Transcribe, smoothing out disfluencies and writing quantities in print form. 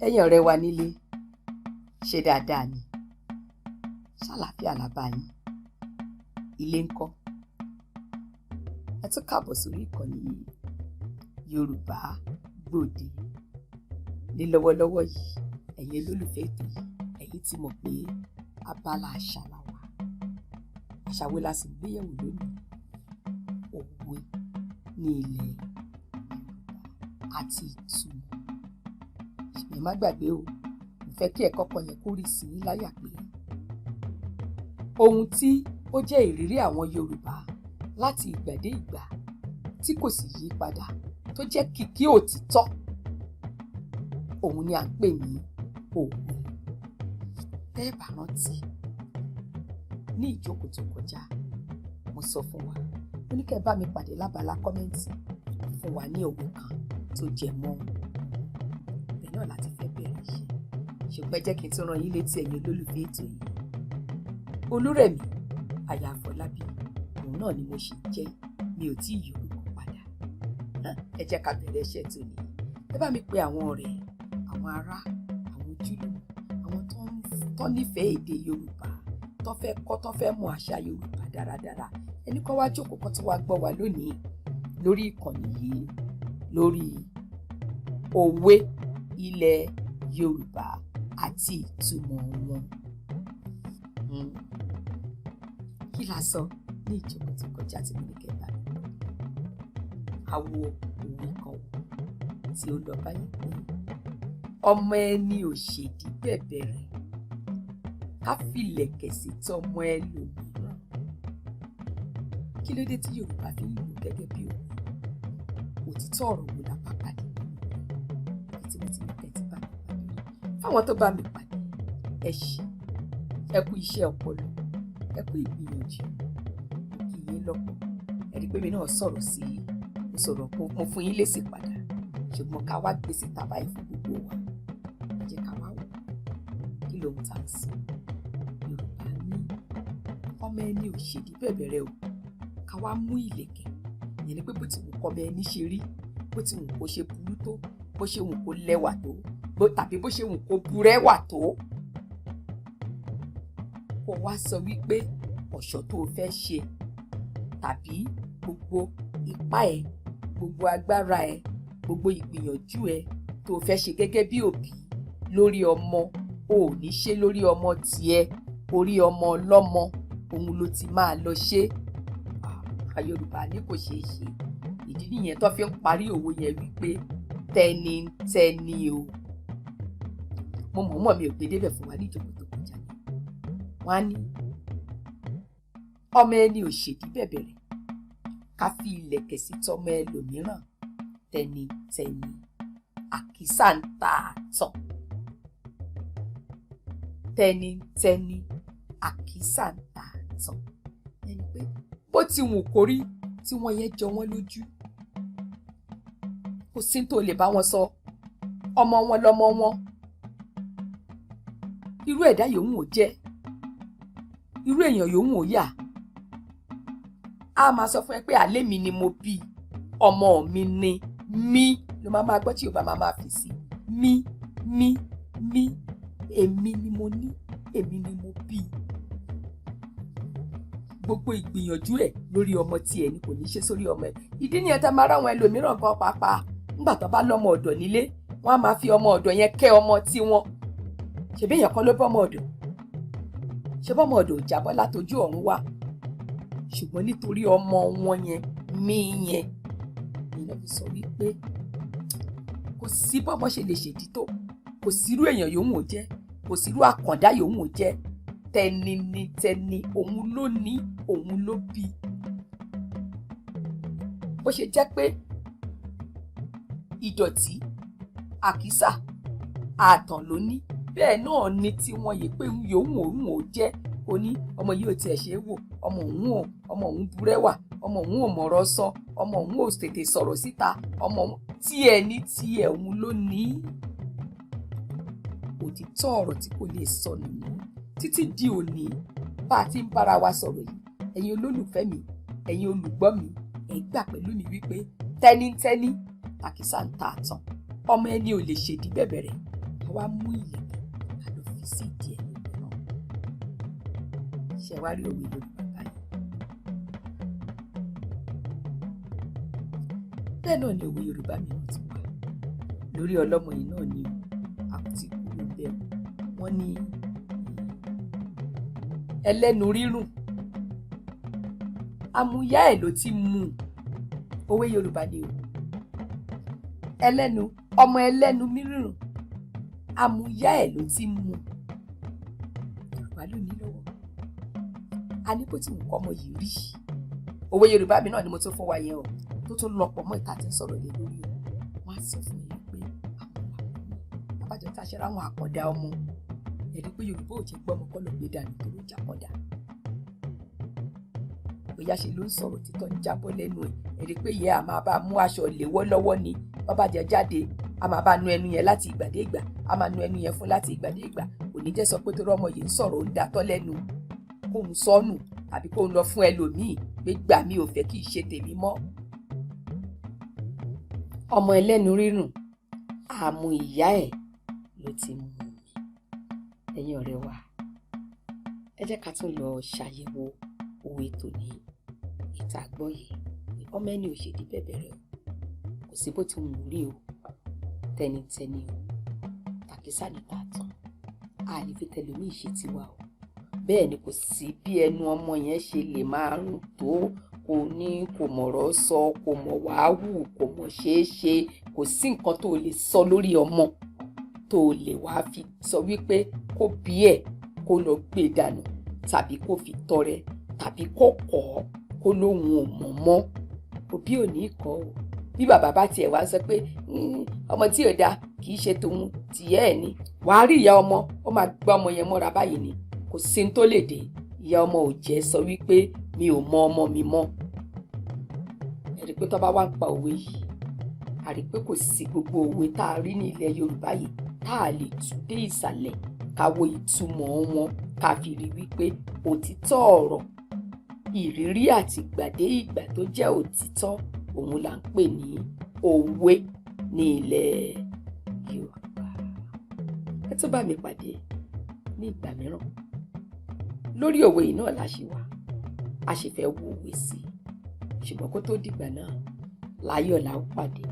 Ẹ̀yin ọ̀rẹ́ wa nílé, ṣe dáadáa ni? Ṣàlàáfíà la bá yín? Ilé ńkọ́? Ẹ tún káàbọ̀ sórí ìkànnì Yorùbá Gbòde. Ní lọ́wọ́lọ́wọ́ yìí, ẹ̀yin olólùfẹ́ ètò yìí, ẹ̀yin ti mọ̀ pé abala àṣà la wà. Àṣà wo la sì gbéyẹ̀wò lónìí? Òwe ní ilẹ̀ Yorùbá àti ìtumọ̀. Ẹ má gbàgbé o, mo fẹ́ kí ẹ̀kọ́ kan yẹn kó rì sí yín láyà pé ohun tí ó jẹ́ ìrírí àwọn Yorùbá láti ìgbà dé ìgbà tí kò sì yí padà tó jẹ́ kìkì òtítọ́, òun ni à ń pè ní òwe. Tẹ́ ẹ bá rántí, ní ìjókòó tó kọjá, mo sọ fún wa, mo ní kẹ́ ẹ bá mi pàdé lábala kọ́mẹ́ǹtì fún wa ní òwe kan tó jẹ mọ́ ibẹ̀ náà láti fẹ́ bẹ̀rẹ̀ iṣẹ́. Ṣùgbọ́n jẹ́ kí n tún rán yín létí ẹ̀yin olólùfẹ́ ètò yìí. Olúrẹ̀mí aya Àfọlábí, òun náà ni mo ṣì jẹ́, mi ò tí ì yí orúkọ padà. Ẹ jẹ́ ká bẹ̀rẹ̀ iṣẹ́ tòní. Ẹ bá mi pe àwọn ọ̀rẹ́, àwọn ará, àwọn ojúlùmọ̀, àwọn tó nífẹ̀ẹ́ èdè Yorùbá, tó fẹ́ kọ́, tó fẹ́ mọ àṣà Yorùbá dáradára. Ẹni kọ́ wá jókòó kan tí wàá gbọ́ wa lónìí lórí ìkànnì yìí, lórí Òwe Ilẹ̀ Yorùbá àti ìtumọ̀ wọn. Kí la sọ ní ìjókòó tó kọjá tí mo ní kẹta? Àwo òwe kan tí ó lọ báyìí pé ọmọ ẹni ò ṣèdí bẹ̀bẹ̀rẹ̀, ká filẹ̀kẹ̀ sí tọmọ ẹlòmíràn. Kí ló dé tí Yorùbá fi ń lò gẹ́gẹ́ bí òwe? Òtítọ́ ọ̀rọ̀ wo la bá pàdé tí mo ti ní tẹ́tí bá mi pàdé? Fáwọn tó bá mi pàdé, ẹ ṣé, ẹ kú iṣẹ́ ọpọlọ, ẹ kú ìgbìyànjú, kì í yé lọ́pọ̀. Ẹ rí pé mi náà sọ̀rọ̀ sí i, mo sọ̀rọ̀ mo fún yín lésì padà, ṣùgbọ́n ká wá gbé síta báyìí fún gbogbo wa. Ẹ jẹ́ ká wá wò kí lóhun tá a sọ. Yorùbá ní ọmọ ẹni ò ṣèdí bẹ̀bẹ̀rẹ̀ o, ká wá mú ìlẹ̀kẹ̀. Ìyẹn ni pé bó ti wù kọ́ ọmọ ẹni ṣe rí, bó ti wù kó ṣe burú tó, bó ṣe wù kó lẹ́wà tó, tàbí bó ṣe wù kó burẹ́wà tó, kó wá sọ wípé ọ̀ṣọ́ tó o fẹ́ ṣe tàbí gbogbo ipá ẹ, gbogbo agbára ẹ, gbogbo ìgbìyànjú ẹ tó o fẹ́ ṣe gẹ́gẹ́ bí òbí lórí ọmọ, o ò ní ṣe lórí ọmọ tiẹ̀, orí ọmọ ọlọ́mọ òun ló ti máa lọ ṣe. Yorùbá ní kò ṣeé ṣe. Ìdí nìyẹn tó fi ń parí òwe yẹn wípé tẹnitẹni o. Mo mọ̀ọ́mọ̀ mi ò gbé débẹ̀ fún wa ní ìjókòó tó kọjá. Wọ́n á ní ọmọ ẹni ò ṣèdí bẹ̀bẹ̀rẹ̀, ká fi ìlẹ̀kẹ̀ sí tọmọ ẹlòmíràn. Tẹnitẹni àkísà ń ta àtàn. Tẹnitẹni àkísà ń ta àtàn. Ẹni pé bó ti wù kó rí tí wọ́n yẹn jọ wọ́n lójú, kò sí tó lè bá wọn sọ. Ọmọ wọn lọmọ wọn, irú ẹ̀dá yòówù ó jẹ́, irú èèyàn yòówù ó yà, á máa sọ fún ẹ pé àlé mi ni mo bí, ọmọ mi ni, mí ló máa gbọ́ tí Yorùbá máa fi sí. Mí, èmi ni mo ní, èmi ni mo bí. Gbogbo ìgbìyànjú ẹ̀ lórí ọmọ tiẹ̀ ni kò ní ṣe sórí ọmọ ẹ̀. Ìdí nìyẹn tá máa ráwọn ẹlòmíràn gan pàápàá nígbà tó bá lọ́mọ ọ̀dọ̀ nílé, wọ́n á máa fi ọmọ ọ̀dọ̀ yẹn kẹ́ ọmọ tiwọn. Ṣebí èèyàn kan ló bọ́ ọmọ ọ̀dọ̀? Ṣé bọ́mọ ọ̀dọ̀ ò jábọ́ látojú ọ̀run wá? Ṣùgbọ́n nítorí ọmọ wọn yẹn, mí yẹn, ìyẹn fi sọ wípé kò sí bọ́mọ ṣe lè ṣèdí tó, kò sírú èèyàn yòówù ó jẹ́, kò sírú àkàndá yòówù ó jẹ́, tẹni ni tẹni, òun ló ní, òun ló bí. Bó ṣe jẹ́ pé ìdọ̀tí, àkísà, ààtàn ló ní, bẹ́ẹ̀ náà ni tí wọ́n yè pé yòówù òun ò jẹ́, ó ní ọmọ yìí ò tiẹ̀ ṣe é wò, ọmọ òun burẹ́wà, ọmọ òun ò mọ̀rọ̀ sọ, ọmọ òun ò tètè sọ̀rọ̀ síta, ọmọ òun tiẹ̀ ní tiẹ̀, òun ló ní. Òtítọ́ ọ̀rọ̀ tí kò lè sọ nìyí títí di òní bá a ti ń bára wa sọ̀rọ̀ yìí. Ẹ̀yin olólùfẹ́ mi, ẹ̀yin olùgbọ́ mi, ẹ gbà pẹ̀lú mi wípé tẹnitẹni àkísà ń ta àtàn. Ọmọ ẹni ò lè ṣèdí bẹ̀bẹ̀rẹ̀, ká wá mú ìlẹ̀kẹ̀ ká lọ fi sí ìdí ẹ̀ lọ́nà. Ṣé wá rí òwe Yorùbá báyìí? Bẹ́ẹ̀ náà ni òwe Yorùbá mìíràn ti wà lórí ọlọ́mọ yìí náà ni àti kúrò bẹ́ẹ̀. Wọ́n ní ẹlẹ́nu rírùn àmúyá ẹ̀ ló ti mú. Òwe Yorùbá ni o. Ọmọ ẹlẹ́nu rírùn àmúyá ẹ̀ ló ti mú. Yorùbá ló ní lọ́wọ́. A ní bó ti wù kọ́ ọmọ yìí rí. Òwe Yorùbá mi náà ni mo tún fún wa yẹn o, tó tún lọ́pọ̀ mọ́ ìta tí ń sọ̀rọ̀ lé lórí o. Wọ́n á sọ fún mi pé àbájọ tá a ṣe ráwọn àkọ́dá ọmọ ẹ̀rí pé Yorùbá ò jẹ́ gbọ́mọ kọ́ ló gbé dànù tó ló jákọ́dá. Bóyá ṣe ló ń sọ̀rọ̀ títọ́ ń jábọ́ lẹ́nu ẹ̀ ẹ̀rí pé ìyá a máa bá mú aṣọ léwọ́ lọ́wọ́ ni bàbá jẹ jáde a máa bá nu ẹnu yẹn láti ìgbà dé ìgbà a máa nu ẹnu yẹn fún láti ìgbà dé ìgbà. Kò ní jẹ́ sọ pé torí ọmọ yìí ń sọ̀rọ̀ ó ń datọ́ lẹ́nu kóun sọnù àbí kóun lọ fún ẹlòmíì pé gbà mí ò fẹ́ kí í ṣe tèmi mọ́. Ọmọ ẹlẹ́nu rírùn àmú ìyá ẹ̀ ló ti mú mi. Ẹ̀yin ọ̀rẹ́ wa, ẹ jẹ́ ká tún lọ ṣàyẹ̀wò òwe tòní ìta gbọ́ yìí. Ọmọ ẹni ò ṣe di bẹ̀bẹ̀rẹ̀ o, kò sí bó ti wù rí o, tẹnitẹni o, tàkísà ní tààtàn, àlè fi tẹlòmíì ṣe tiwa o. Bẹ́ẹ̀ ni kò sí bí ẹnu ọmọ yẹn ṣe lè máa rùn tó, kò ní kò mọ̀rọ̀ sọ, kò mọ̀ wàáwù, kò mọ̀ ṣeéṣe, kò sí nǹkan tó lè sọ lórí ọmọ tó lè wá fi sọ wípé kó bí ẹ̀ kó lọ gbé dànù tàbí kó fi tọrẹ tàbí kó kọ̀ ọ́ kó lóhun ò mọ̀ mọ́. Òbí ò ní kọ́ o. Bí bàbá bá tiẹ̀ wá sọ pé ọmọ tí ò da kì í ṣe tòun tìyẹ́ ẹ̀ ni, wàá rí ìyá ọmọ ó máa gbá ọmọ yẹn mọ́ra báyìí ni, kò sí ní tó lè dé. Ìyá ọmọ ò jẹ́ sọ wípé mi ò mọ ọmọ mi mọ́. Ẹ rí pé tó bá wá ń pa òwe yìí, a rí pé kò sí gbogbo òwe tá a rí ní ilẹ̀ Yorùbá yìí tá a lè tú dé ìsàlẹ̀ ká wo ìtumọ̀ wọn ká fi rí wípé òtítọ́ ọ̀rọ̀ ìrírí àti ìgbàdé ìgbà tó jẹ́ òtítọ́ òun là ń pè ní òwe ní ilẹ̀ Yorùbá. Ẹ tún bá mi pàdé ní ìgbà mìíràn lórí òwe yìí náà la ṣe wà, a ṣe fẹ́ wo òwe sí i, ṣùgbọ́n kó tó dìgbà náà láyọ̀ la ó pàdé.